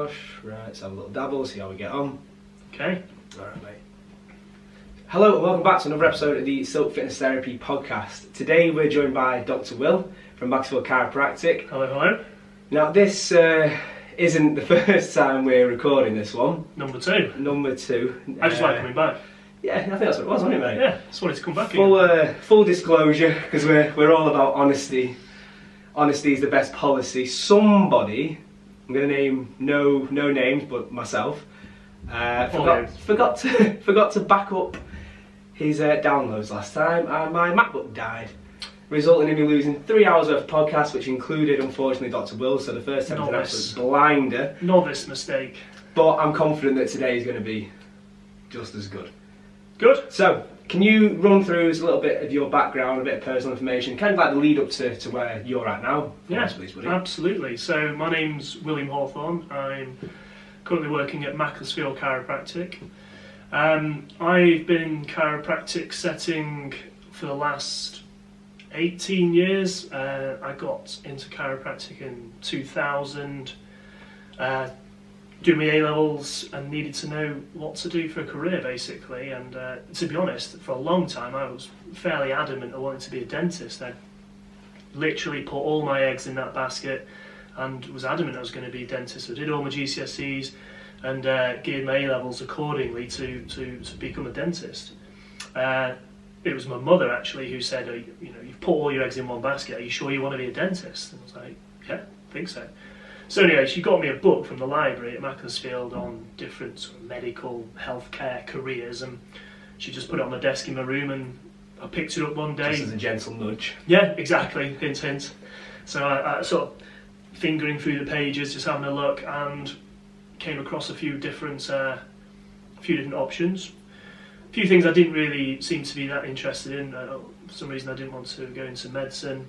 Right, let's have a little dabble, see how we get on. Okay. Alright, mate. Hello and welcome back to another episode of the Silk Fitness Therapy Podcast. Today we're joined by Dr. Will from Macclesfield Chiropractic. Hello, hello. Now this isn't the first time we're recording this one. Number two. I just like coming back. Yeah, I think that's what it was, wasn't it, mate? Yeah, just wanted to come back again. Full disclosure, because we're all about honesty. Honesty is the best policy. Somebody, I'm going to name no names, but myself, forgot to back up his downloads last time, and my MacBook died, resulting in me losing 3 hours worth of podcast, which included, unfortunately, Dr. Will. So the first time was an absolute blinder. Novice mistake. But I'm confident that today is going to be just as good. Good. So, can you run through us a little bit of your background, a bit of personal information, kind of like the lead up to where you're at now? Yeah, please, buddy. absolutely. So my name's William Hawthorne. I'm currently working at Macclesfield Chiropractic. I've been in chiropractic setting for the last 18 years. I got into chiropractic in 2000, doing my A-levels and needed to know what to do for a career basically, and to be honest, for a long time I was fairly adamant I wanted to be a dentist. I literally put all my eggs in that basket and was adamant I was going to be a dentist. I did all my GCSEs and geared my A-levels accordingly to become a dentist. It was my mother actually who said, you've put all your eggs in one basket, are you sure you want to be a dentist? And I was like, yeah, I think so. So anyway, she got me a book from the library at Macclesfield on different sort of medical, healthcare careers, and she just put it on the desk in my room, and I picked it up one day. Just as a gentle nudge. Yeah, exactly, hint hint. So I sort of fingering through the pages, just having a look, and came across a few different options. A few things I didn't really seem to be that interested in. For some reason I didn't want to go into medicine.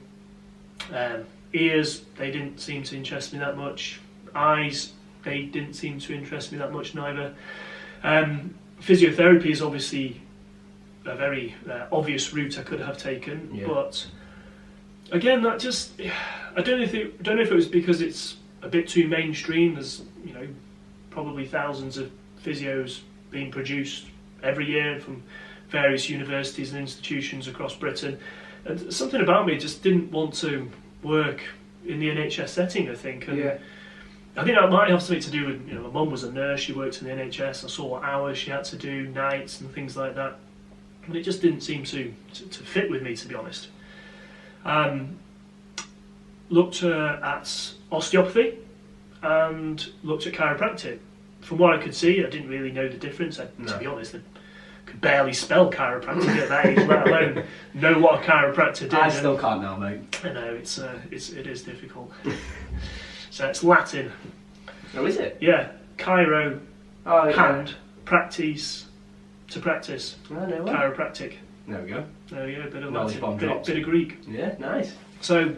Ears, they didn't seem to interest me that much. Eyes, they didn't seem to interest me that much neither. Physiotherapy is obviously a very obvious route I could have taken, yeah. But again, that just, I don't know if it was because it's a bit too mainstream. There's probably thousands of physios being produced every year from various universities and institutions across Britain, and something about me just didn't want to work in the NHS setting, I think. And yeah. I think that might have something to do with, my mum was a nurse, she worked in the NHS, I saw what hours she had to do, nights and things like that, and it just didn't seem to fit with me, to be honest. Looked at osteopathy and looked at chiropractic. From what I could see, I didn't really know the difference. To be honest, I could barely spell chiropractic at that age, let alone know what a chiropractor did. I still can't now, mate. I know, it is difficult. So it's Latin. Oh, is it? Yeah, chiro, hand, practice, to practice. Oh, no way. Chiropractic. There we go. There we go, bit of Knowledge bomb Latin, dropped. bit of Greek. Yeah, nice. So,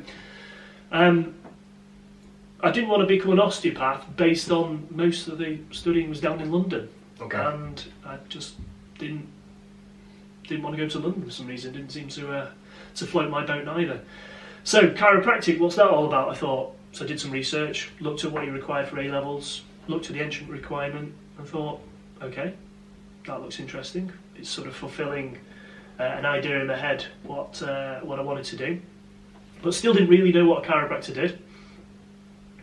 I didn't want to become an osteopath based on most of the studying was down in London. Okay. And I just didn't want to go to London for some reason. It didn't seem to float my boat either. So chiropractic, what's that all about? I thought. So I did some research, looked at what you require for A-levels, looked at the entrant requirement, and thought, okay, that looks interesting. It's sort of fulfilling an idea in my head what I wanted to do, but still didn't really know what a chiropractor did.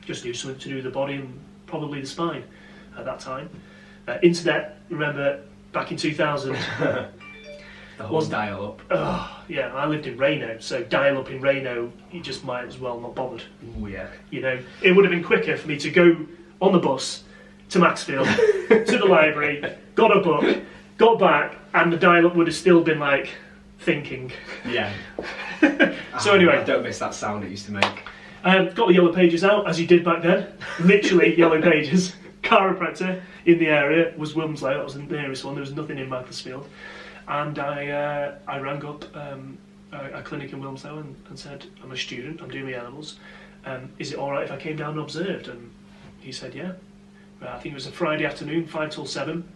Just knew something to do with the body and probably the spine at that time. Internet, remember, back in 2000. The whole dial-up. Oh, yeah, I lived in Reno, so dial-up in Reno, you just might as well not bothered. Oh, yeah. It would have been quicker for me to go on the bus to Macclesfield, to the library, got a book, got back, and the dial-up would have still been like, thinking. Yeah. So anyway. Don't miss that sound it used to make. Got the yellow pages out, as you did back then. Literally yellow pages. Chiropractor in the area was Wilmslow, that was the nearest one, there was nothing in Macclesfield. And I rang up a clinic in Wilmslow and said, I'm a student, I'm doing my A-levels, is it alright if I came down and observed? And he said, yeah. I think it was a Friday afternoon, 5 till 7.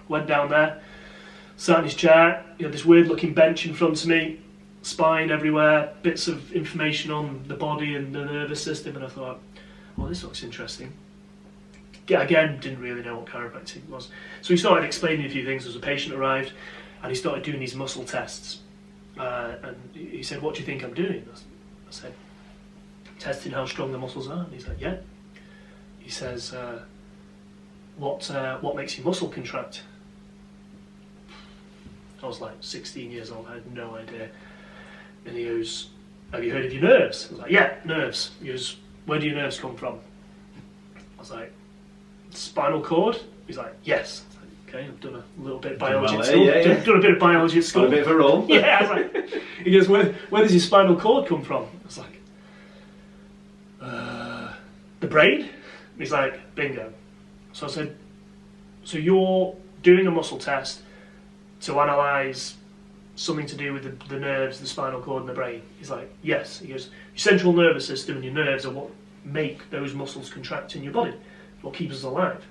Went down there, sat in his chair, he had this weird looking bench in front of me, spine everywhere, bits of information on the body and the nervous system, and I thought, well, this looks interesting. again, didn't really know what chiropractic was. So he started explaining a few things as a patient arrived, and he started doing these muscle tests. And he said, "What do you think I'm doing?" I said, "Testing how strong the muscles are." And he's like, "Yeah." He says, what makes your muscle contract?" I was like 16 years old, I had no idea. And he goes, "Have you heard of your nerves?" I was like, "Yeah, nerves." He goes, "Where do your nerves come from?" I was like, "Spinal cord?" He's like, "Yes." I was like, "Okay, I've done a little bit of biology at school." Done a bit of biology at school. Got a bit of a roll. Yeah, I was like, he goes, where does your spinal cord come from? I was like, the brain? And he's like, "Bingo." So I said, "So you're doing a muscle test to analyse something to do with the nerves, the spinal cord and the brain?" He's like, "Yes." He goes, "Your central nervous system and your nerves are what make those muscles contract in your body, what keeps us alive."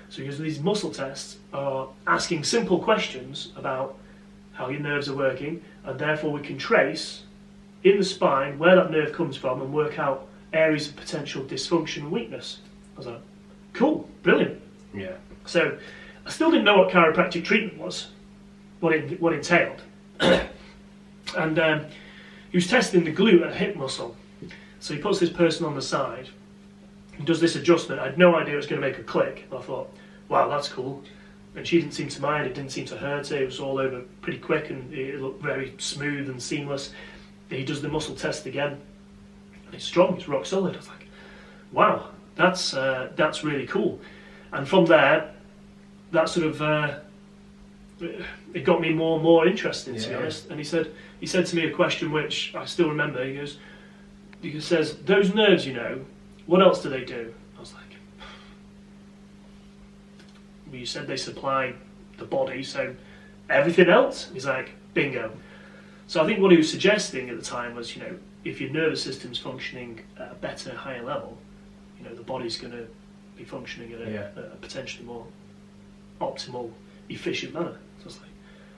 So he goes, "These muscle tests are asking simple questions about how your nerves are working, and therefore we can trace in the spine where that nerve comes from and work out areas of potential dysfunction and weakness." I was like, "Cool, brilliant." Yeah. So I still didn't know what chiropractic treatment was, what it entailed. And he was testing the glute and hip muscle. So he puts this person on the side and does this adjustment. I had no idea it was going to make a click. I thought, wow, that's cool. And she didn't seem to mind, it didn't seem to hurt her, it was all over pretty quick and it looked very smooth and seamless. He does the muscle test again, and it's strong, it's rock solid. I was like, wow, that's really cool. And from there, that sort of, it got me more and more interested, to be honest. And he said to me a question which I still remember. He says, "Those nerves, you know, what else do they do?" I was like, "Well, you said they supply the body, so everything else?" He's like, "Bingo." So I think what he was suggesting at the time was, you know, if your nervous system's functioning at a better, higher level, you know, the body's going to be functioning at a potentially more optimal, efficient manner. So I was like,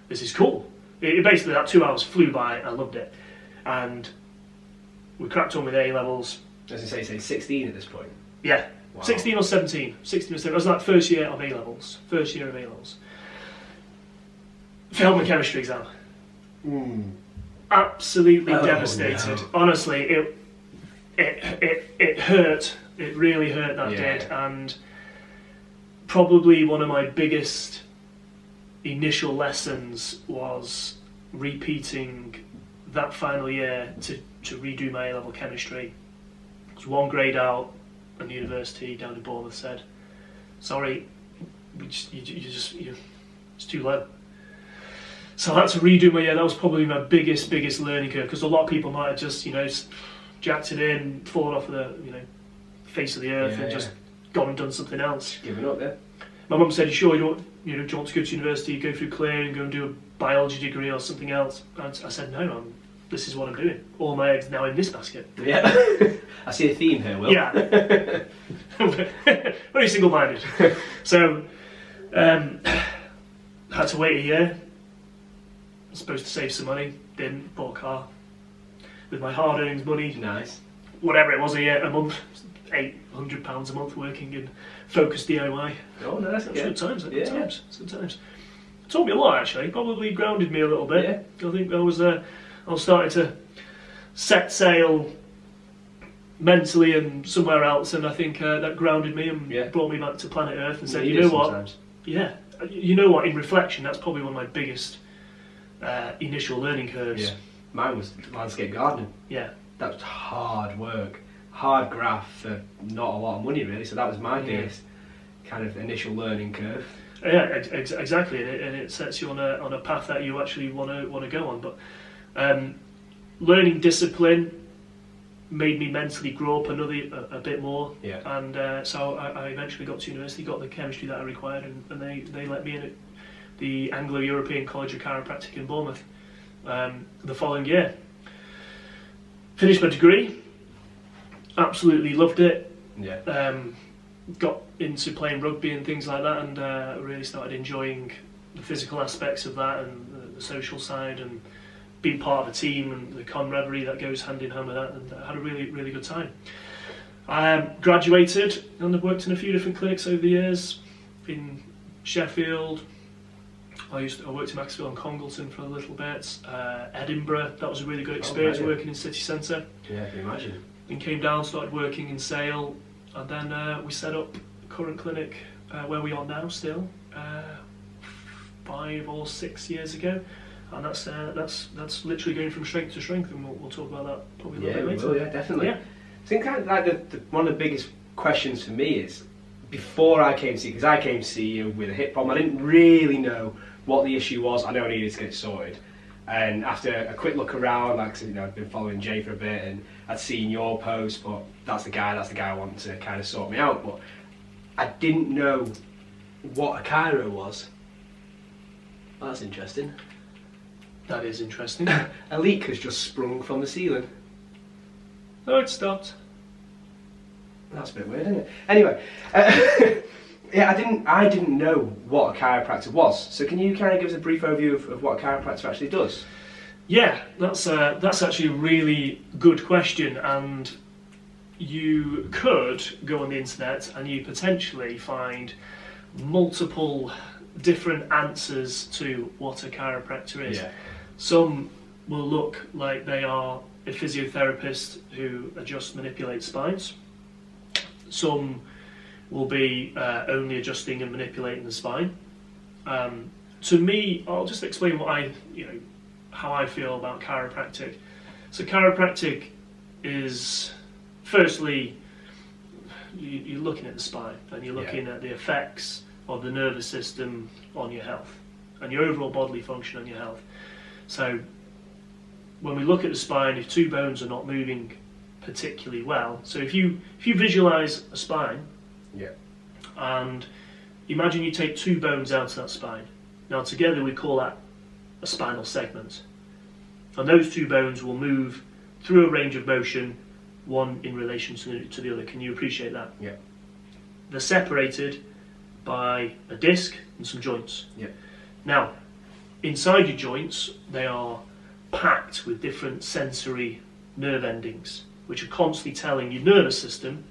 this is cool. It basically, that 2 hours flew by, I loved it. And we cracked on with A-levels. As I say 16 at this point. Yeah, wow. 16 or 17. 16 or 17. It was like first year of A-levels. Failed my chemistry exam. Absolutely devastated. No. Honestly, it hurt. It really hurt, that did. And probably one of my biggest initial lessons was repeating that final year to redo my A-level chemistry. I was one grade out, and the university down in Bournemouth said, "Sorry, it's too low." So I had to redo my year. That was probably my biggest learning curve, because a lot of people might have just, you know, jacked it in, fallen off the, you know, face of the earth and just gone and done something else. Giving up there. My mum said, "You sure do you want to go to university, go through clearing, go and do a biology degree or something else?" And I said, "No, this is what I'm doing. All my eggs now in this basket." Yeah. I see a theme here, Will. Yeah. Very single-minded. So, had to wait a year. I was supposed to save some money, didn't, bought a car. With my hard earnings money. Nice. Whatever it was a month, £800 a month working in focused DIY. Oh, no, that's good times. Good times. Good times. It taught me a lot, actually. Probably grounded me a little bit. Yeah. I think I was starting to set sail mentally and somewhere else, and I think that grounded me and brought me back to planet Earth and said, "You know what? Sometimes. Yeah, you know what? In reflection, that's probably one of my biggest initial learning curves." Yeah. Mine was landscape gardening. Yeah. That was hard work, hard graft for not a lot of money, really. So that was my biggest kind of initial learning curve. Yeah, exactly, and it sets you on a path that you actually want to go on. But learning discipline made me mentally grow up a bit more. Yeah. And so I eventually got to university, got the chemistry that I required, and they let me in at the Anglo-European College of Chiropractic in Bournemouth the following year. Finished my degree, absolutely loved it. Yeah. Got into playing rugby and things like that, and really started enjoying the physical aspects of that and the social side and being part of a team and the camaraderie that goes hand in hand with that, and I had a really good time. I graduated and I've worked in a few different clinics over the years. In Sheffield, I worked in Macclesfield and Congleton for a little bit. Edinburgh, that was a really good experience working in city centre. Yeah, I can imagine. Then came down, started working in Sale, and then we set up the current clinic where we are now still, 5 or 6 years ago. And that's literally going from strength to strength, and we'll talk about that probably a little bit later. Will, yeah, definitely. Yeah. I think kind of like one of the biggest questions for me is, before I came to see you, because I came to see you with a hip problem, I didn't really know what the issue was. I know I needed to get it sorted. And after a quick look around, like I said, I'd been following Jay for a bit, and I'd seen your post, but that's the guy I want to kind of sort me out. But I didn't know what a chiro was. Well, that's interesting. That is interesting. A leak has just sprung from the ceiling. No, it stopped. That's a bit weird, isn't it? Anyway, yeah, I didn't know what a chiropractor was. So can you kind of give us a brief overview of what a chiropractor actually does? Yeah, that's actually a really good question, and you could go on the internet and you potentially find multiple different answers to what a chiropractor is. Yeah. Some will look like they are a physiotherapist who just manipulates spines. Some will be only adjusting and manipulating the spine. To me, I'll just explain how I feel about chiropractic. So chiropractic is, firstly, you're looking at the spine and you're looking at the effects of the nervous system on your health and your overall bodily function on your health. So when we look at the spine, if two bones are not moving particularly well, so if you visualize a spine, and imagine you take two bones out of that spine. Now together we call that a spinal segment, and those two bones will move through a range of motion, one in relation to the other. Can you appreciate that? Yeah. They're separated by a disc and some joints. Yeah. Now, inside your joints, they are packed with different sensory nerve endings, which are constantly telling your nervous system,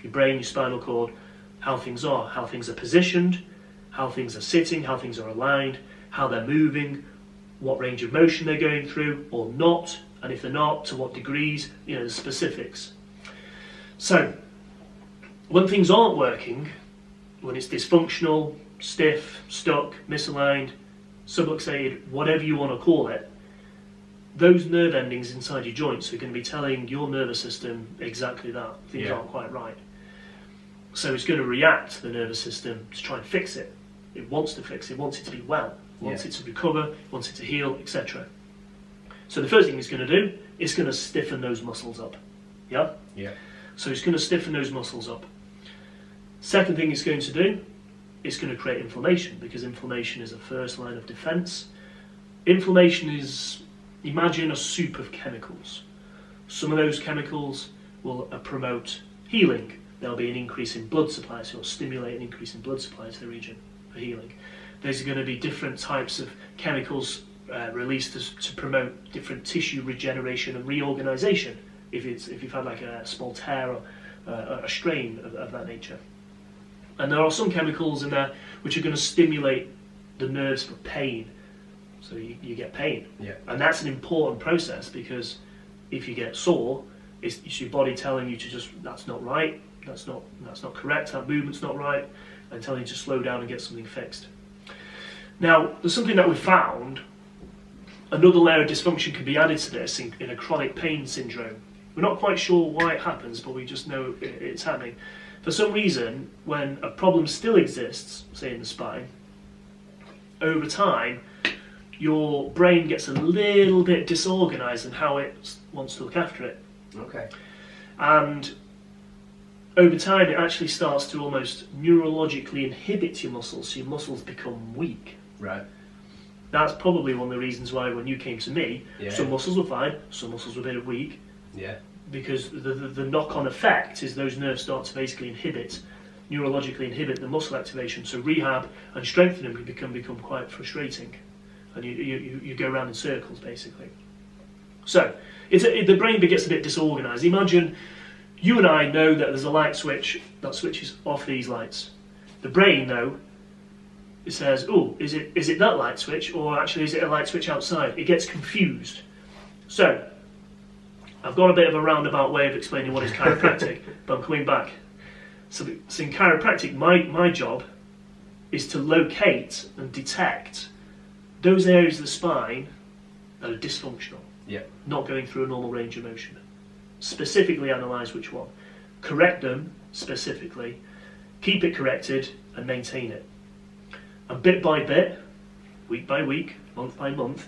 your brain, your spinal cord, how things are positioned, how things are sitting, how things are aligned, how they're moving, what range of motion they're going through or not, and if they're not, to what degrees, the specifics. So, when things aren't working, when it's dysfunctional, stiff, stuck, misaligned, subluxated, whatever you want to call it, those nerve endings inside your joints are going to be telling your nervous system exactly that. Things aren't quite right. So it's going to react to the nervous system to try and fix it. It wants to fix it, it wants it to be well, it wants it to recover, it wants it to heal, etc. So the first thing it's going to do is going to stiffen those muscles up. Yeah? Yeah. So it's going to stiffen those muscles up. Second thing it's going to do, it's going to create inflammation, because inflammation is a first line of defense. Inflammation is, imagine a soup of chemicals. Some of those chemicals will promote healing. There'll be an increase in blood supply, so it'll stimulate an increase in blood supply to the region for healing. There's going to be different types of chemicals released to promote different tissue regeneration and reorganisation if you've had like a small tear or a strain of that nature. And there are some chemicals in there which are going to stimulate the nerves for pain, so you get pain. Yeah. And that's an important process, because if you get sore, it's your body telling you to just, that's not right, that's not correct, that movement's not right, and telling you to slow down and get something fixed. Now, there's something that we've found, another layer of dysfunction can be added to this in a chronic pain syndrome. We're not quite sure why it happens, but we just know it's happening. For some reason, when a problem still exists, say in the spine, over time, your brain gets a little bit disorganised in how it wants to look after it. Okay. And over time, it actually starts to almost neurologically inhibit your muscles, so your muscles become weak. Right. That's probably one of the reasons why when you came to me, some muscles were fine, some muscles were a bit weak. Yeah. Because the knock-on effect is those nerves start to basically neurologically inhibit the muscle activation. So rehab and strengthening can become quite frustrating, and you go around in circles basically. So the brain gets a bit disorganised. Imagine you and I know that there's a light switch that switches off these lights. The brain, though, it says, oh, is it that light switch, or actually is it a light switch outside? It gets confused. So, I've got a bit of a roundabout way of explaining what is chiropractic, but I'm coming back. So in chiropractic, my job is to locate and detect those areas of the spine that are dysfunctional, not going through a normal range of motion. Specifically analyse which one, correct them specifically, keep it corrected and maintain it. And bit by bit, week by week, month by month,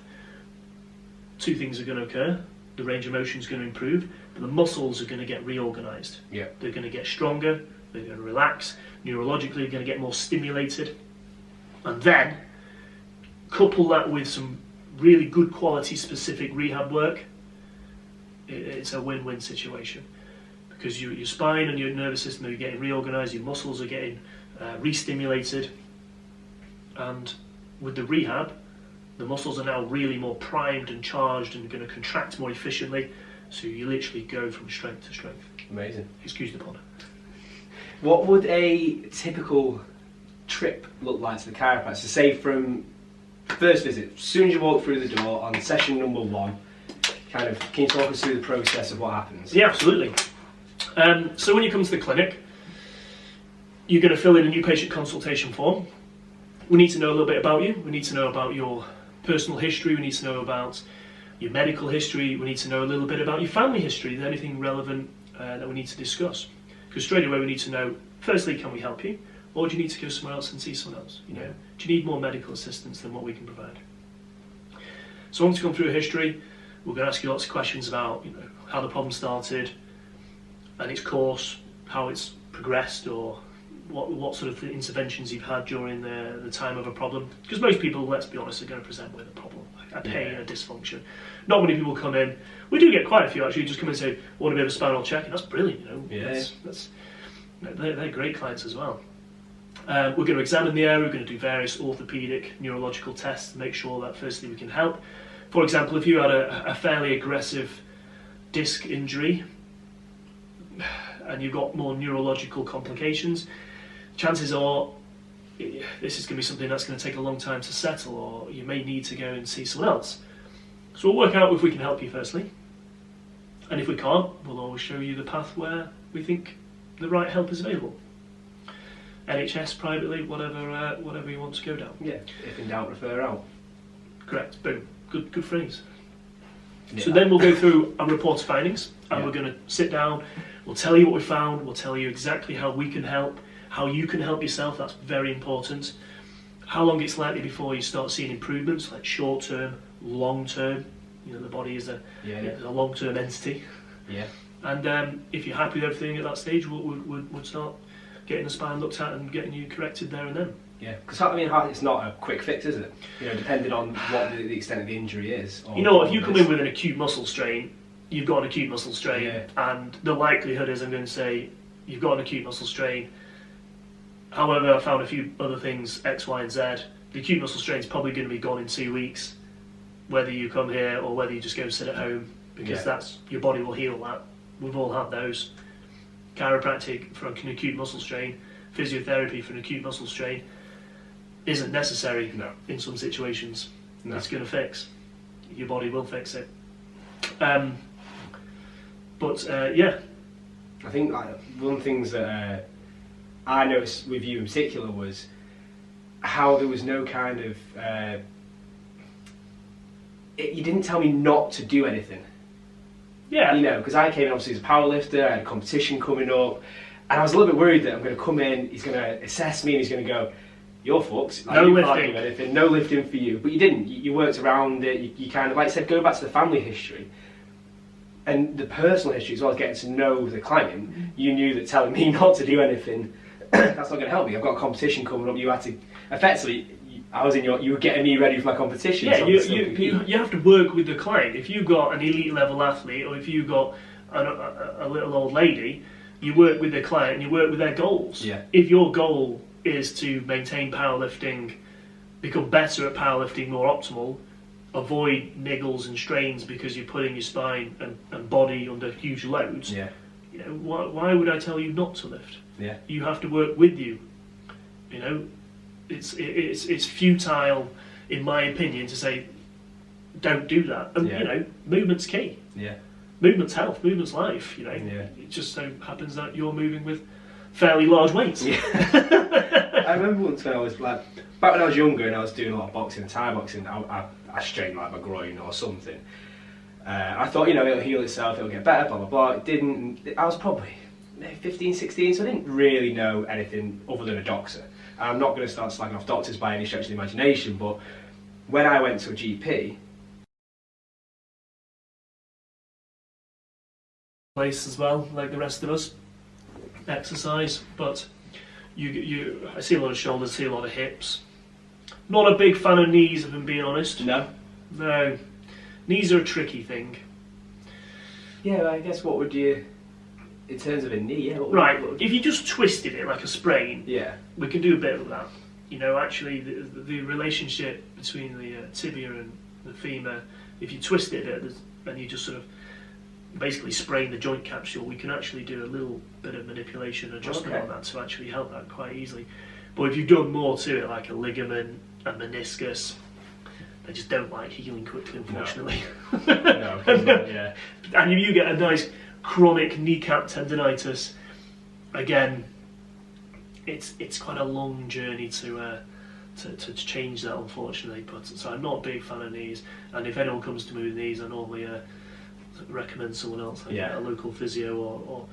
two things are going to occur. The range of motion is going to improve, but the muscles are going to get reorganised. They're going to get stronger, they're going to relax, neurologically they're going to get more stimulated. And then, couple that with some really good quality specific rehab work, it's a win-win situation. Because your spine and your nervous system are getting reorganised, your muscles are getting re-stimulated, and with the rehab, the muscles are now really more primed and charged and going to contract more efficiently, so you literally go from strength to strength. Amazing. Excuse the pun. What would a typical trip look like to the chiropractor? So say from first visit, as soon as you walk through the door on session number 1, can you talk us through the process of what happens? Yeah, absolutely. So when you come to the clinic, you're going to fill in a new patient consultation form. We need to know a little bit about you. We need to know about your personal history. We need to know about your medical history. We need to know a little bit about your family history. Is there anything relevant that we need to discuss? Because straight away we need to know, firstly, can we help you? Or do you need to go somewhere else and see someone else? Do you need more medical assistance than what we can provide? So once you've gone through a history, we're going to ask you lots of questions about how the problem started and its course, how it's progressed, or what sort of interventions you've had during the time of a problem. Because most people, let's be honest, are going to present with a problem, a pain, a dysfunction. Not many people come in. We do get quite a few actually, just come in and say, I want a bit of a spinal check, and that's brilliant, they're great clients as well. We're going to examine the area, we're going to do various orthopaedic, neurological tests to make sure that firstly we can help. For example, if you had a fairly aggressive disc injury and you've got more neurological complications, chances are this is going to be something that's going to take a long time to settle, or you may need to go and see someone else. So we'll work out if we can help you firstly, and if we can't, we'll always show you the path where we think the right help is available. NHS, privately, whatever you want to go down. Yeah, if in doubt, refer out. Correct, boom. Good phrase. Yeah. So then we'll go through a report of findings, and we're going to sit down, we'll tell you what we found, we'll tell you exactly how we can help, how you can help yourself, that's very important. How long it's likely before you start seeing improvements, like short term, long term. The body is a long term entity. Yeah. And if you're happy with everything at that stage, we'll start getting the spine looked at and getting you corrected there and then. Yeah, because it's not a quick fix, is it? Depending on what the extent of the injury is. If you come in with an acute muscle strain, you've got an acute muscle strain, and the likelihood is I'm going to say you've got an acute muscle strain. However, I found a few other things, X, Y, and Z. The acute muscle strain is probably going to be gone in 2 weeks, whether you come here or whether you just go and sit at home, because that's your body will heal that. We've all had those. Chiropractic for an acute muscle strain, physiotherapy for an acute muscle strain isn't necessary in some situations. It's going to fix. Your body will fix it. I think one of the things that I noticed with you in particular was how there was no kind of... you didn't tell me not to do anything. Yeah. Because I came in obviously as a powerlifter, I had a competition coming up, and I was a little bit worried that I'm going to come in, he's going to assess me and he's going to go, you're fucked, no you lifting. Can't do anything, no lifting for you. But you didn't, you worked around it, you kind of, like I said, go back to the family history and the personal history as well as getting to know the client. You knew that telling me not to do anything, that's not going to help me. I've got a competition coming up, you had to, effectively, you were getting me ready for my competition. Yeah, you have to work with the client. If you've got an elite level athlete, or if you've got a little old lady, you work with the client and you work with their goals. Yeah. If your goal is to maintain powerlifting, become better at powerlifting, more optimal, avoid niggles and strains because you're putting your spine and body under huge loads, You know, why would I tell you not to lift? Yeah. You have to work with you. You know, it's futile, in my opinion, to say don't do that. And you know, movement's key. Yeah. Movement's health. Movement's life. You know. Yeah. It just so happens that you're moving with fairly large weights. Yeah. I remember once when I was like, back when I was younger and I was doing a lot of boxing and Thai boxing, I strained like my groin or something. I thought, you know, it'll heal itself, it'll get better, blah blah blah. It didn't. I was probably 15, 16, so I didn't really know anything other than a doctor. And I'm not going to start slagging off doctors by any stretch of the imagination, but when I went to a GP, place as well, like the rest of us, exercise, but I see a lot of shoulders, see a lot of hips. Not a big fan of knees, if I'm being honest. no. Knees are a tricky thing. Yeah, I guess what would you, in terms of a knee, yeah. Right, if you just twisted it like a sprain, yeah, we can do a bit of that. You know, actually, the relationship between the tibia and the femur, if you twist it and you just sort of basically sprain the joint capsule, we can actually do a little bit of manipulation, adjustment on that to actually help that quite easily. But if you've done more to it, like a ligament, a meniscus, they just don't like healing quickly, unfortunately. No, yeah. And if you get a nice chronic kneecap tendinitis, again, it's quite a long journey to change that, unfortunately. But so I'm not a big fan of knees, and if anyone comes to me with knees, I normally recommend someone else, like a local physio, or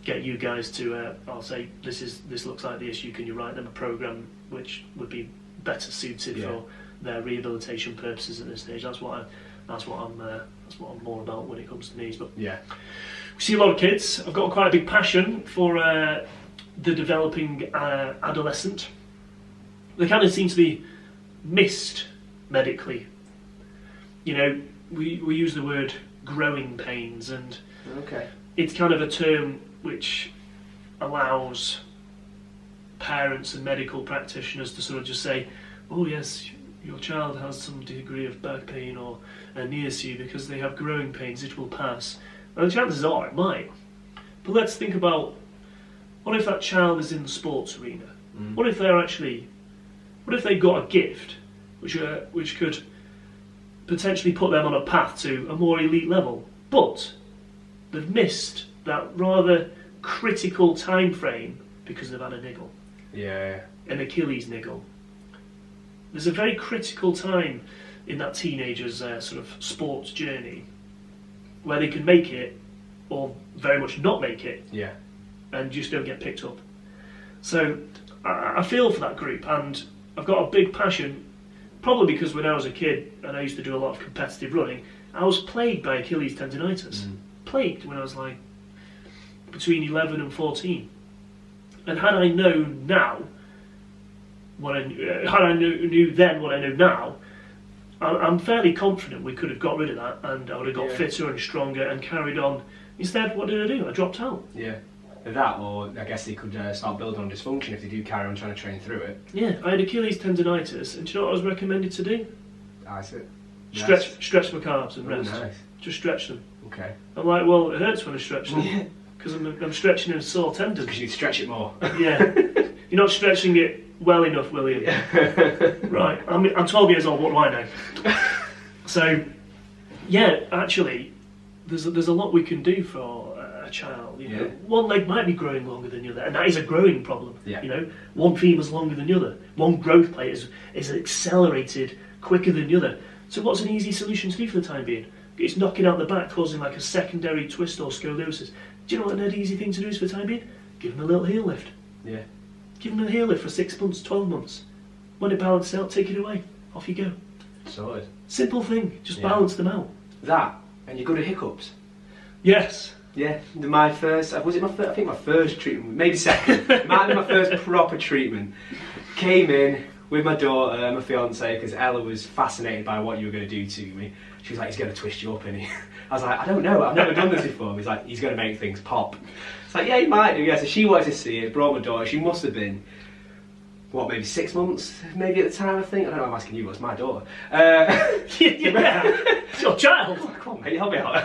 get you guys to. I'll say this looks like the issue. Can you write them a program which would be better suited for their rehabilitation purposes at this stage? That's what I'm more about when it comes to knees. But yeah, we see a lot of kids. I've got quite a big passion for the developing adolescent. They kind of seem to be missed medically. You know, we use the word growing pains, and it's kind of a term which allows parents and medical practitioners to sort of just say, oh yes, your child has some degree of back pain or a knee issue because they have growing pains, it will pass. And the chances are it might. But let's think about, what if that child is in the sports arena? What if they've got a gift which could potentially put them on a path to a more elite level, but they've missed that rather critical time frame because they've had a niggle. Yeah. An Achilles niggle. There's a very critical time in that teenager's sort of sports journey where they can make it or very much not make it, and just don't get picked up. So I feel for that group, and I've got a big passion, probably because when I was a kid and I used to do a lot of competitive running, I was plagued by Achilles tendinitis. Plagued when I was like between 11 and 14. And had I known now what I knew then what I know now, I'm fairly confident we could have got rid of that, and I would have got fitter and stronger and carried on. Instead, what did I do? I dropped out. Yeah. That, or I guess they could start building on dysfunction if they do carry on trying to train through it. Yeah, I had Achilles tendinitis, and do you know what I was recommended to do? That's it. Stretch my calves and rest. Nice. Just stretch them. Okay. I'm like, well, it hurts when I stretch them because I'm stretching in a sore tendon. Because you stretch it more. Yeah. You're not stretching it well enough, William. Right. I'm 12 years old. What do I know? So, yeah, actually, there's a lot we can do for a child. You know, one leg might be growing longer than the other, and that is a growing problem. You know, one femur's longer than the other. One growth plate is accelerated quicker than the other. So, what's an easy solution to do for the time being? It's knocking out the back, causing like a secondary twist or scoliosis. Do you know what an easy thing to do is for the time being? Give them a little heel lift. Yeah. Give them a heel lift for 6 months, 12 months. When it balances out, take it away. Off you go. Sorted. Simple thing. Just balance them out. That, and you're good at hiccups. Yes. Yeah. My first, was it my first? I think my first treatment, maybe second. It might be my first proper treatment. Came in with my daughter, my fiance, because Ella was fascinated by what you were going to do to me. She was like, he's going to twist you up, isn't he? I was like, I don't know, I've never done this before. He's like, he's going to make things pop. It's like, yeah, he might do, yeah. So she wanted to see it, brought my daughter. She must have been, maybe 6 months, maybe at the time, I think. I don't know, I'm asking you, it's my daughter. It's your child. Come on, mate, help me out.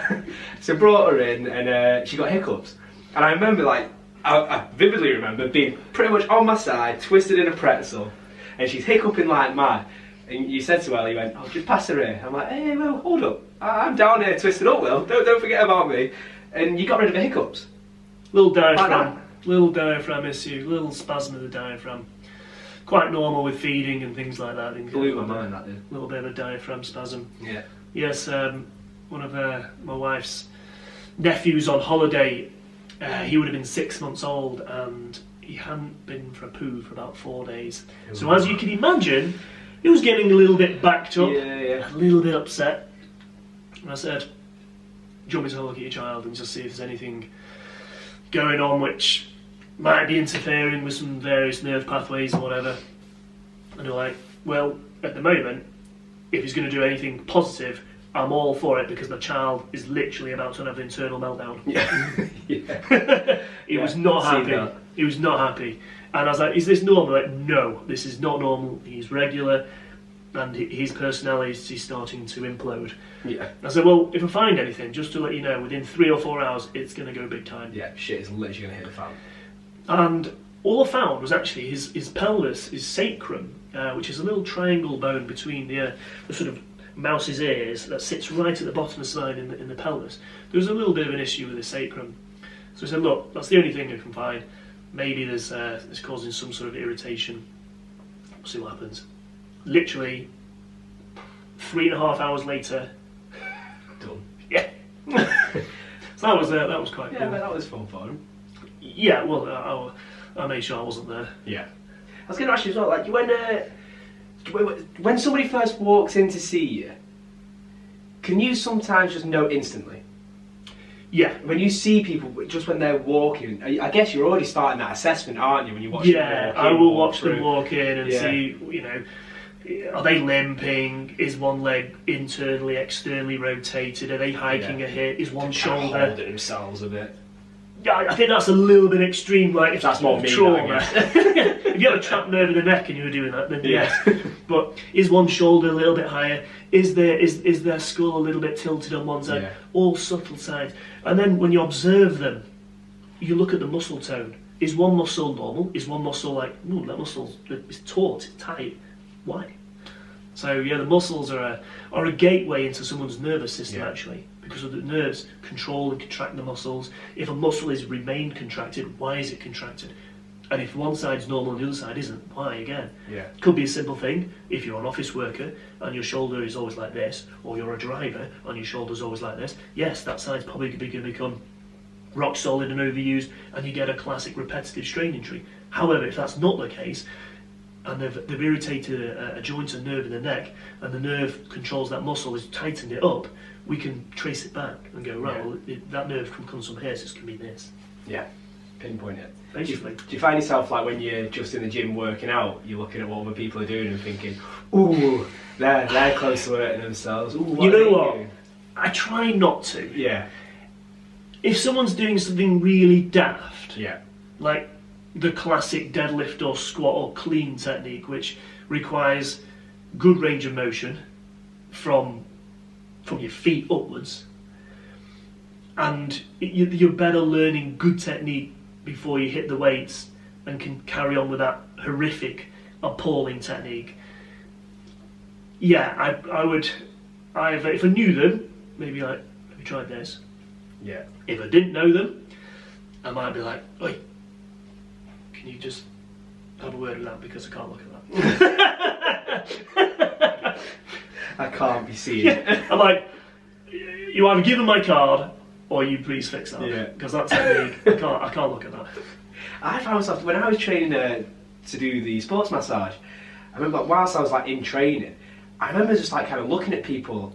So brought her in, and she got hiccups. And I remember, like, I vividly remember being pretty much on my side, twisted in a pretzel, and she's hiccuping like mad. And you said to her, you went, "Oh, just pass her here." I'm like, "Hey, well, hold up. I'm down here twisted up, Will. Don't forget about me." And you got rid of the hiccups. Little diaphragm. Little diaphragm issue. Little spasm of the diaphragm. Quite normal with feeding and things like that. Blew my mind, that did. A little bit of a diaphragm spasm. Yeah. Yes, one of my wife's nephews on holiday, he would have been 6 months old and he hadn't been for a poo for about 4 days. Ooh. So as you can imagine, he was getting a little bit backed up, a little bit upset. And I said, "Do you want me to have a look at your child and just see if there's anything going on which might be interfering with some various nerve pathways or whatever?" And they're like, "Well, at the moment, if he's going to do anything positive, I'm all for it because the child is literally about to have an internal meltdown." Yeah. He was not happy. He was not happy. And I was like, "Is this normal?" Like, "No, this is not normal. He's regular and his personality is starting to implode." Yeah. I said, "Well, if I find anything, just to let you know, within 3 or 4 hours, it's going to go big time." Yeah, shit is literally going to hit the fan. And all I found was actually his pelvis, his sacrum, which is a little triangle bone between the sort of mouse's ears that sits right at the bottom of the spine in the pelvis. There was a little bit of an issue with his sacrum. So I said, "Look, that's the only thing I can find. Maybe there's it's causing some sort of irritation. We'll see what happens." Literally 3.5 hours later, done. Yeah. So that was quite cool. Yeah, but that was fun for him. Yeah, well, I made sure I wasn't there. Yeah. I was going to ask you as well, like, when somebody first walks in to see you, can you sometimes just know instantly? Yeah. When you see people, just when they're walking, I guess you're already starting that assessment, aren't you, when you watch them walk in? I will watch them walk in and see, are they limping? Is one leg internally, externally rotated? Are they hiking a hip? Is one shoulder holding themselves a bit? Yeah, I think that's a little bit extreme. Like if that's more trauma. If you have a trapped nerve in the neck and you were doing that, then yes. But is one shoulder a little bit higher? Is their skull a little bit tilted on one side? Yeah. All subtle signs. And then when you observe them, you look at the muscle tone. Is one muscle normal? Is one muscle like, ooh, that muscle is taut, it's tight? Why? So yeah, the muscles are a gateway into someone's nervous system actually, because of the nerves control and contract the muscles. If a muscle is remained contracted, why is it contracted? And if one side's normal and the other side isn't, why again? Yeah. Could be a simple thing. If you're an office worker and your shoulder is always like this, or you're a driver and your shoulder's always like this, yes, that side's probably going to become rock solid and overused, and you get a classic repetitive strain injury. However, if that's not the case, and they've irritated a joint and nerve in the neck, and the nerve controls that muscle, has tightened it up, we can trace it back and go, right, well, that nerve comes from here, so it's going to be this. Yeah, pinpoint it. Basically. Do you find yourself, like, when you're just in the gym working out, you're looking at what other people are doing and thinking, ooh, they're close to hurting themselves. Ooh, what you know what? Doing? I try not to. Yeah. If someone's doing something really daft, like the classic deadlift or squat or clean technique, which requires good range of motion from your feet upwards, and you're better learning good technique before you hit the weights and can carry on with that horrific, appalling technique. Yeah, I would. If I knew them, maybe like, have you tried this? Yeah. If I didn't know them, I might be like, oi, can you just have a word with that, because I can't look at that. I can't be seen. I'm like, you either give them my card or you please fix that, because that technique, I can't look at that. I found myself, when I was training to do the sports massage, I remember whilst I was like in training, I remember just like kind of looking at people,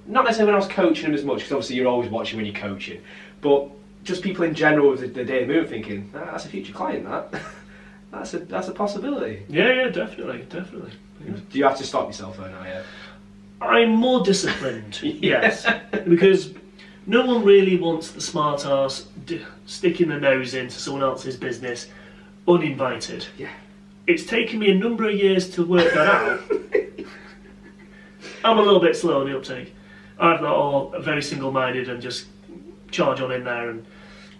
not necessarily when I was coaching them as much, because obviously you're always watching when you're coaching, but just people in general with the daily movement, thinking, that's a future client, that. That's a possibility. Yeah, definitely. Yeah. Do you have to stop yourself though now, yeah? I'm more disciplined, yes, because no one really wants the smart arse sticking their nose into someone else's business uninvited. Yeah. It's taken me a number of years to work that out. I'm a little bit slow on the uptake. I'm not all very single-minded and just charge on in there and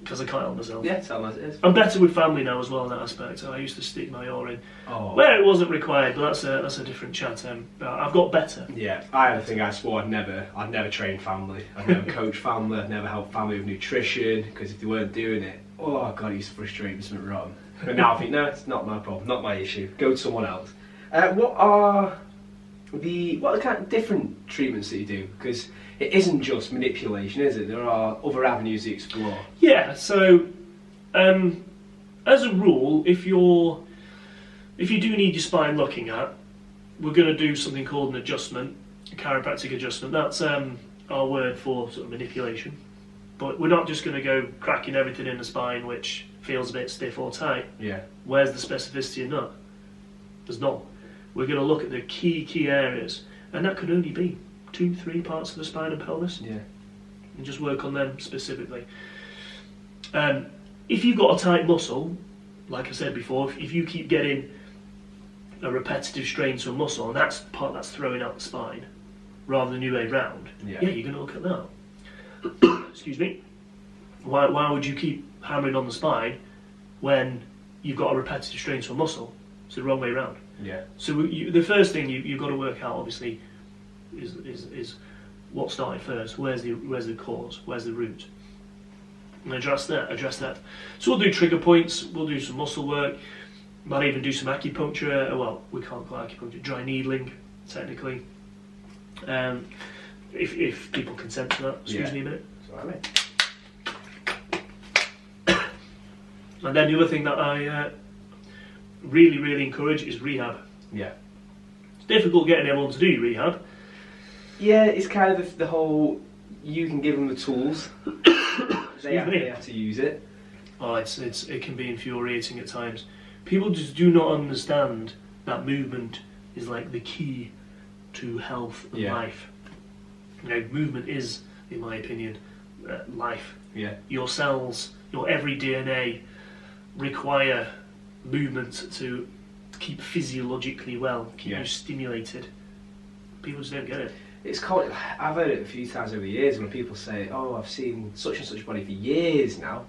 because I can't help myself. Yeah, tell them as it is. I'm better with family now as well in that aspect. I used to stick my oar in Oh. where it wasn't required, but that's a different chat. I've got better. Yeah, I had a thing I swore I'd never train family. I'd never coach family. I'd never help family with nutrition, because if they weren't doing it, oh god, it used to frustrate me something wrong. But now I think, no, it's not my problem, not my issue. Go to someone else. What are the kind of different treatments that you do? Because it isn't just manipulation, is it? There are other avenues you explore. Yeah. So, as a rule, if you do need your spine looking at, we're going to do something called an adjustment, a chiropractic adjustment. That's our word for sort of manipulation. But we're not just going to go cracking everything in the spine which feels a bit stiff or tight. Yeah. Where's the specificity in that? There's none. We're going to look at the key areas, and that could only be 2-3 parts of the spine and pelvis. Yeah. And just work on them specifically. If you've got a tight muscle, like I said before, if you keep getting a repetitive strain to a muscle, and that's the part that's throwing out the spine, rather than the way round, yeah, you're going to look at that. Excuse me. Why would you keep hammering on the spine when you've got a repetitive strain to a muscle? It's the wrong way round. Yeah. So the first thing you've got to work out, obviously, is what started first. Where's the cause? Where's the root? And address that. So we'll do trigger points. We'll do some muscle work. Might even do some acupuncture. Well, we can't call it acupuncture. Dry needling, technically. If people consent to that. Excuse me a minute. That's all right, mate. And then the other thing that I really encourage is rehab. Yeah. It's difficult getting everyone to do rehab. Yeah, it's kind of the whole, you can give them the tools, they have to use it. Oh, it can be infuriating at times. People just do not understand that movement is like the key to health and life. You know, movement is, in my opinion, life. Yeah. Your cells, your every DNA require movement to keep physiologically well, keep you stimulated. People just don't get it. It's called, I've heard it a few times over the years when people say, oh, I've seen such and such body for years now.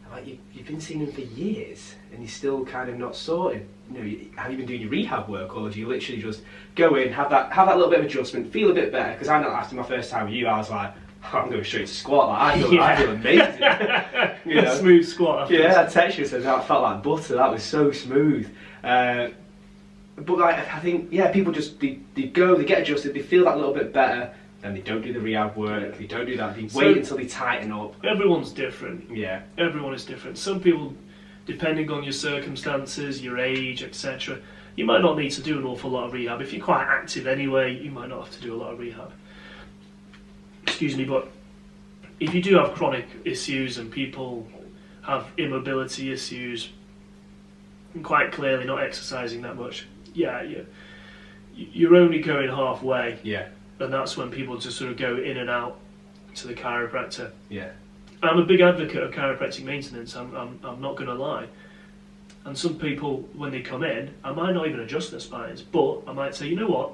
I'm like, you've been seeing him for years and you're still kind of not sorted. You know, have you been doing your rehab work, or do you literally just go in, have that little bit of adjustment, feel a bit better? Because I know after my first time with you, I was like, oh, I'm going straight to squat. Like, I feel amazing. You know? Smooth squat. Yeah, I text you and said that felt like butter. That was so smooth. But like, I think, people just they go, they get adjusted, they feel that little bit better, then they don't do the rehab work, they don't do that, they wait until they tighten up. Everyone's different. Yeah. Everyone is different. Some people, depending on your circumstances, your age, etc., you might not need to do an awful lot of rehab. If you're quite active anyway, you might not have to do a lot of rehab. Excuse me, but if you do have chronic issues and people have immobility issues, and quite clearly not exercising that much, you're only going halfway. Yeah. And that's when people just sort of go in and out to the chiropractor. Yeah. I'm a big advocate of chiropractic maintenance, I'm not going to lie. And some people, when they come in, I might not even adjust their spines, but I might say, you know what,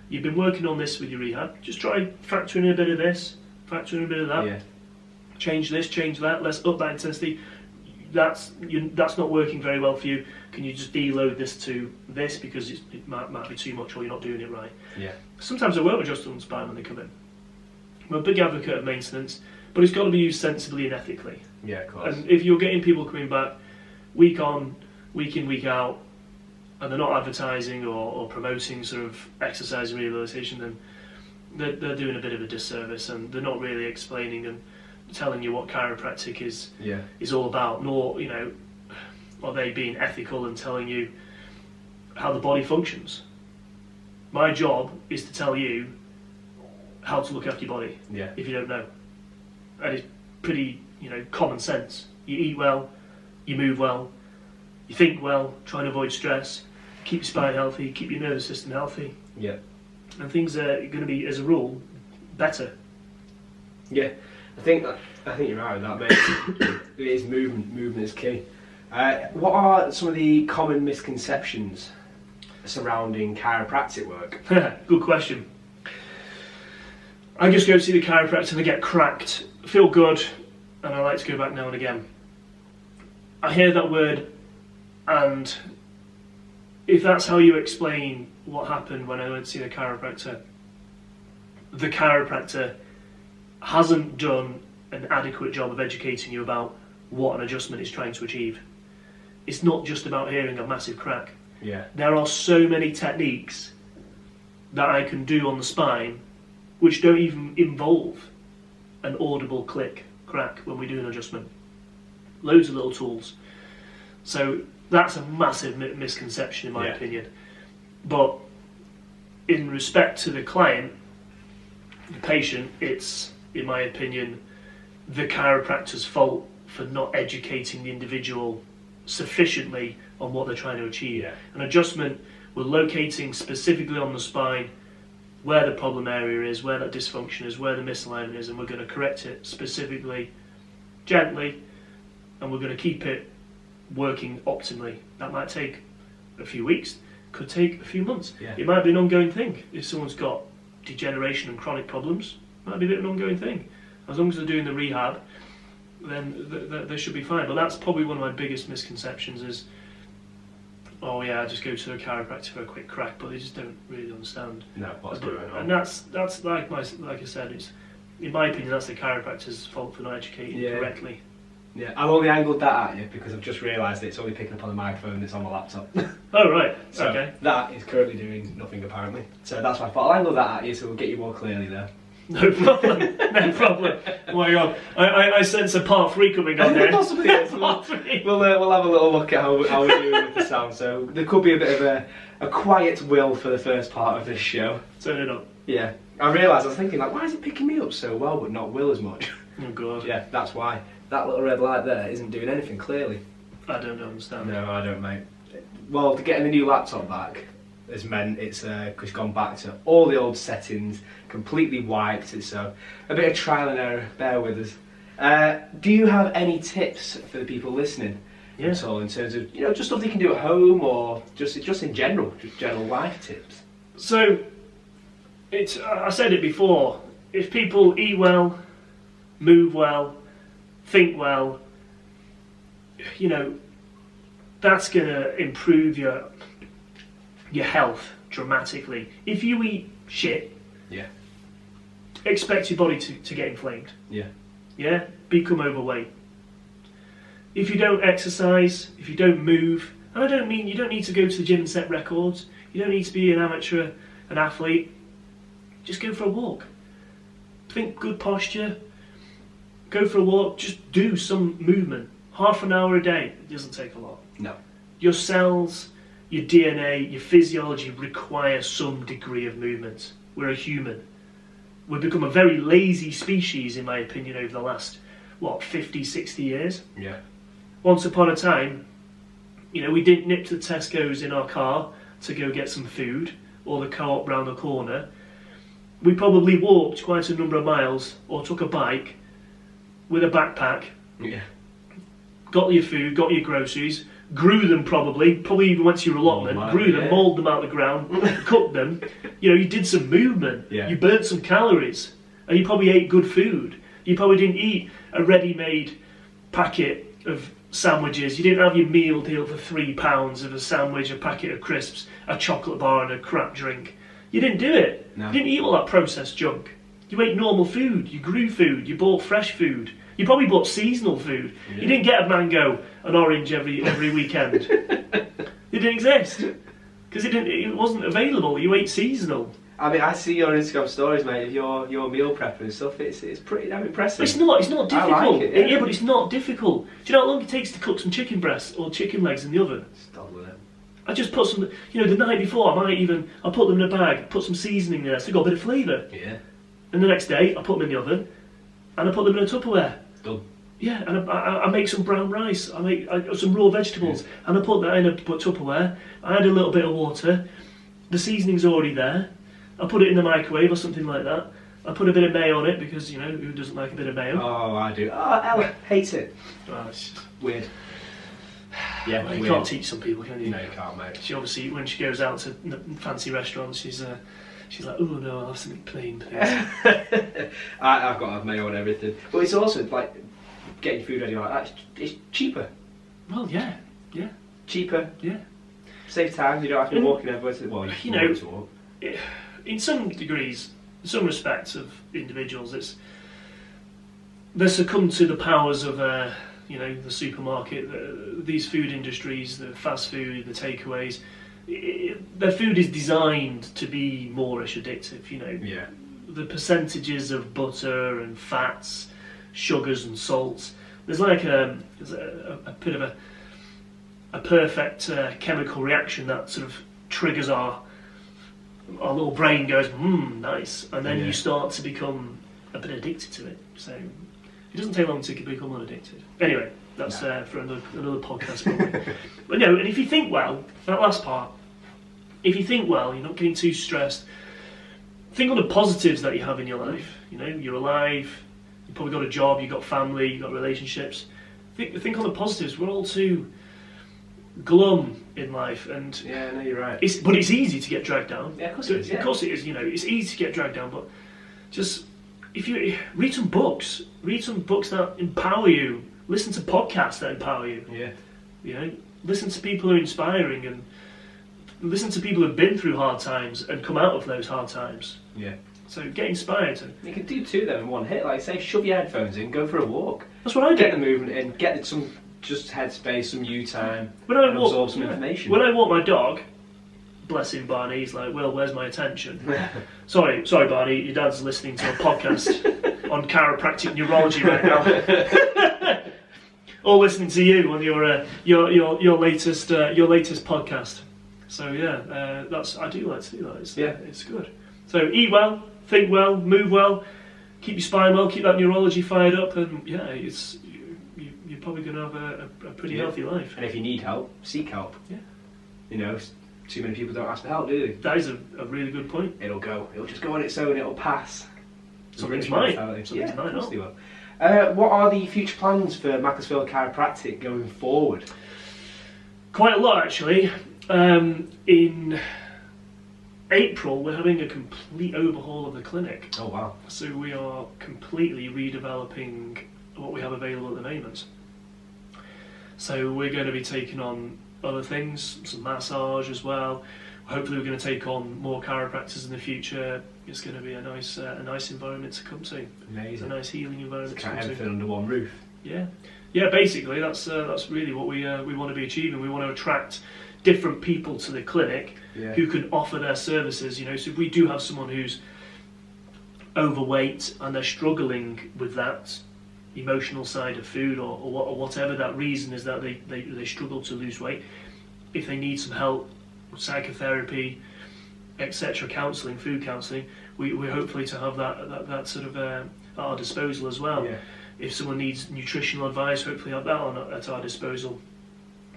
you've been working on this with your rehab, just try factor in a bit of this, factor in a bit of that, change this, change that, let's up that intensity. That's not working very well for you. Can you just deload this to this, because it might be too much, or you're not doing it right. Yeah. Sometimes I won't adjust on the spine when they come in. I'm a big advocate of maintenance, but it's got to be used sensibly and ethically. Yeah, of course. And if you're getting people coming back week on, week in, week out, and they're not advertising or promoting sort of exercise and rehabilitation, then they're doing a bit of a disservice, and they're not really explaining and telling you what chiropractic is all about, nor, you know, are they being ethical and telling you how the body functions. My job is to tell you how to look after your body, if you don't know. And it's pretty, common sense. You eat well, you move well, you think well, try and avoid stress, keep your spine healthy, keep your nervous system healthy. Yeah. And things are going to be, as a rule, better. Yeah. I think you're right with that, mate. It is movement. Movement is key. What are some of the common misconceptions surrounding chiropractic work? Good question. I just go to see the chiropractor and I get cracked, feel good, and I like to go back now and again. I hear that word, and if that's how you explain what happened when I went to see the chiropractor hasn't done an adequate job of educating you about what an adjustment is trying to achieve. It's not just about hearing a massive crack. Yeah. There are so many techniques that I can do on the spine which don't even involve an audible click, crack when we do an adjustment. Loads of little tools. So that's a massive misconception in my opinion. But in respect to the client, the patient, it's, in my opinion, the chiropractor's fault for not educating the individual sufficiently on what they're trying to achieve. Yeah. An adjustment, we're locating specifically on the spine where the problem area is, where that dysfunction is, where the misalignment is, and we're going to correct it specifically, gently, and we're going to keep it working optimally. That might take a few weeks, could take a few months. Yeah. It might be an ongoing thing. If someone's got degeneration and chronic problems, it might be a bit of an ongoing thing. As long as they're doing the rehab, then they should be fine. But that's probably one of my biggest misconceptions is, oh yeah, I just go to a chiropractor for a quick crack, but they just don't really understand. No, what's going on. And that's like I said, it's, in my opinion, that's the chiropractor's fault for not educating correctly. Yeah, I've only angled that at you because I've just realised that it's only picking up on the microphone that's on my laptop. Oh right, so okay. That is currently doing nothing apparently. So that's why I thought I'll angle that at you so we'll get you more clearly there. No problem, no problem. Oh my god, I sense a part 3 coming on there. Possibly is. Part 3. We'll have a little look at how we're doing with the sound. So there could be a bit of a quiet will for the first part of this show. Turn it up. Yeah, I realised, I was thinking like, why is it picking me up so well but not Will as much? Oh god. Yeah, that's why. That little red light there isn't doing anything clearly. I don't understand. No, I don't, mate. Well, getting the new laptop back has meant it's gone back to all the old settings, completely wiped it, so a bit of trial and error, bear with us. Do you have any tips for the people listening at all in terms of, just stuff they can do at home or just in general, just general life tips? So, I said it before, if people eat well, move well, think well, that's going to improve your health dramatically. If you eat shit, expect your body to get inflamed. Become overweight. If you don't exercise, if you don't move, and I don't mean you don't need to go to the gym and set records, you don't need to be an amateur, an athlete, just go for a walk. Think good posture, go for a walk, just do some movement. Half an hour a day, it doesn't take a lot. No. Your cells, your DNA, your physiology require some degree of movement. We're a human. We've become a very lazy species, in my opinion, over the last, 50, 60 years? Yeah. Once upon a time, we didn't nip to the Tesco's in our car to go get some food, or the co-op round the corner. We probably walked quite a number of miles, or took a bike with a backpack. Yeah. Got your food, got your groceries, grew them probably even went to your allotment, grew them, moulded them out of the ground, cooked them. You did some movement, you burnt some calories, and you probably ate good food. You probably didn't eat a ready-made packet of sandwiches. You didn't have your meal deal for £3 of a sandwich, a packet of crisps, a chocolate bar and a crap drink. You didn't do it. No. You didn't eat all that processed junk. You ate normal food, you grew food, you bought fresh food. You probably bought seasonal food. Yeah. You didn't get a mango, an orange every weekend. It didn't exist because it wasn't available. You ate seasonal. I mean, I see your Instagram stories, mate, of your meal prep and stuff. It's pretty damn impressive. It's not difficult. I like it, yeah, but it's not difficult. Do you know how long it takes to cook some chicken breasts or chicken legs in the oven? Stop with it. I just put some, the night before, I'll put them in a bag, put some seasoning there so they've got a bit of flavour. Yeah. And the next day, I put them in the oven and I put them in a Tupperware. Done. Yeah, and I make some brown rice. I make some raw vegetables, and I put that in a Tupperware. I add a little bit of water. The seasoning's already there. I put it in the microwave or something like that. I put a bit of mayo on it because who doesn't like a bit of mayo? Oh, I do. Oh, Ella hates it. Oh, it's just weird. Yeah, well, you can't teach some people, can you? No, you can't, mate. She obviously, when she goes out to fancy restaurants, she's like, oh no, I'll have something plain, please. I've got to have mayo on everything. But it's also like getting food ready like that. It's cheaper. Well, yeah. Cheaper. Yeah. Save time. You don't have to be walking everywhere. Well, you know, to walk. In some degrees, in some respects of individuals, they succumb to the powers of the supermarket, these food industries, the fast food, the takeaways. Their food is designed to be more-ish addictive. Yeah. The percentages of butter and fats, sugars and salts. There's like a bit of a perfect chemical reaction that sort of triggers our little brain goes, nice, and then you start to become a bit addicted to it. So it doesn't take long to become unaddicted. Anyway, that's for another podcast probably. But no, and if you think well, that last part, if you think well, you're not getting too stressed. Think on the positives that you have in your life. You're alive, you've probably got a job, you've got family, you've got relationships. Think on the positives. We're all too glum in life, and yeah, no, you're right. But it's easy to get dragged down. Yeah, of course it is. Of course it is. It's easy to get dragged down, but just if you read some books that empower you. Listen to podcasts that empower you. Yeah. Listen to people who are inspiring, and listen to people who've been through hard times and come out of those hard times. Yeah. So get inspired. You can do two of them in one hit. Like say, shove your headphones in, go for a walk. That's what I do. Get the movement in, get some just headspace, some you time, and absorb some information. When I walk my dog, bless him, Barney, he's like, "Will, where's my attention?" sorry, Barney, your dad's listening to a podcast on chiropractic neurology right now. Or listening to you on your latest podcast. So yeah, I do like to do that. It's good. So eat well, think well, move well, keep your spine well, keep that neurology fired up, and you're probably going to have a pretty healthy life. And if you need help, seek help. Yeah. Too many people don't ask for help, do they? That is a really good point. It'll just go on its own. It'll pass. Something's mine. Something's mine. Of course they will. What are the future plans for Macclesfield Chiropractic going forward? Quite a lot, actually. In April, we're having a complete overhaul of the clinic. Oh, wow. So we are completely redeveloping what we have available at the moment. So we're going to be taking on other things, some massage as well. Hopefully we're going to take on more chiropractors in the future. It's going to be a nice environment to come to. Amazing. A nice healing environment to come to. Everything under one roof. Yeah. Basically that's really what we want to be achieving. We want to attract different people to the clinic who can offer their services. So if we do have someone who's overweight and they're struggling with that emotional side of food, or whatever that reason is that they struggle to lose weight, if they need some help, psychotherapy, etc., counselling, food counselling, we're hopefully to have that sort of at our disposal as well. If someone needs nutritional advice, hopefully have that at our disposal.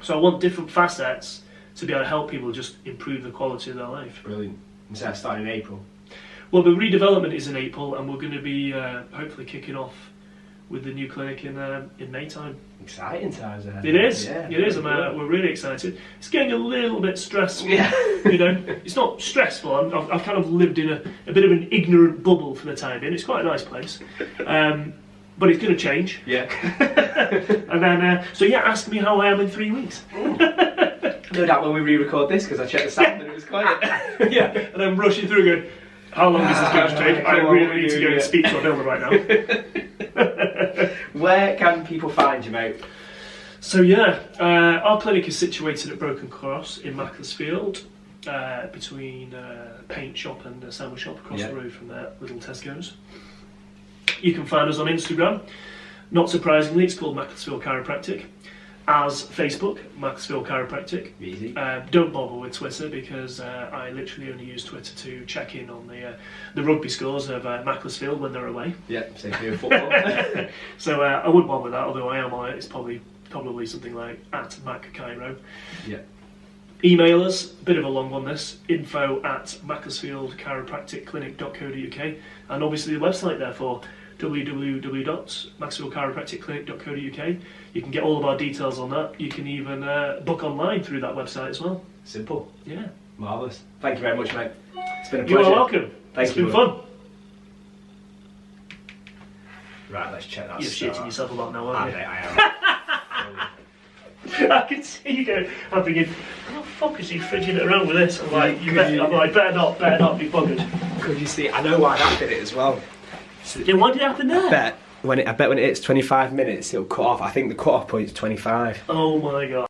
So I want different facets to be able to help people just improve the quality of their life. Brilliant. And so that's starting in April? Well, the redevelopment is in April, and we're going to be hopefully kicking off with the new clinic in May time. Exciting times ahead. It is. It is. We're really excited. It's getting a little bit stressful. Yeah. It's not stressful. I've kind of lived in a bit of an ignorant bubble for the time being. It's quite a nice place, but it's going to change. Yeah. And then, ask me how I am in 3 weeks. No doubt when we re-record this, because I checked the sound and it was quiet. Yeah, and I'm rushing through going, how long is this going to take? I really need to go and speak to a builder right now. Where can people find you, mate? So our clinic is situated at Broken Cross in Macclesfield, between paint shop and a sandwich shop across the road from there, little Tesco's. You can find us on Instagram. Not surprisingly, it's called Macclesfield Chiropractic. As Facebook, Macclesfield Chiropractic. Easy. Don't bother with Twitter, because I literally only use Twitter to check in on the rugby scores of Macclesfield when they're away. Yeah, same for football. So I wouldn't bother with that, although I am on it. It's probably something like @MacChiro. Yeah. Email us, a bit of a long one this, info@macclesfieldchiropracticclinic.co.uk, and obviously the website therefore, www.macclesfieldchiropracticclinic.co.uk. You can get all of our details on that. You can even book online through that website as well. Simple. Yeah. Marvellous. Thank you very much, mate. It's been a pleasure. You are welcome. It's been fun. Right, let's check that. You're shitting yourself a lot now, aren't you? I am. I can see you going, I'm thinking, how the fuck is he fridging it around with this? I'm like, better not be buggered. Could you see? I know why that did it as well. Yeah, what did happen there? I bet when it hits 25 minutes, it'll cut off. I think the cut off point is 25. Oh my god.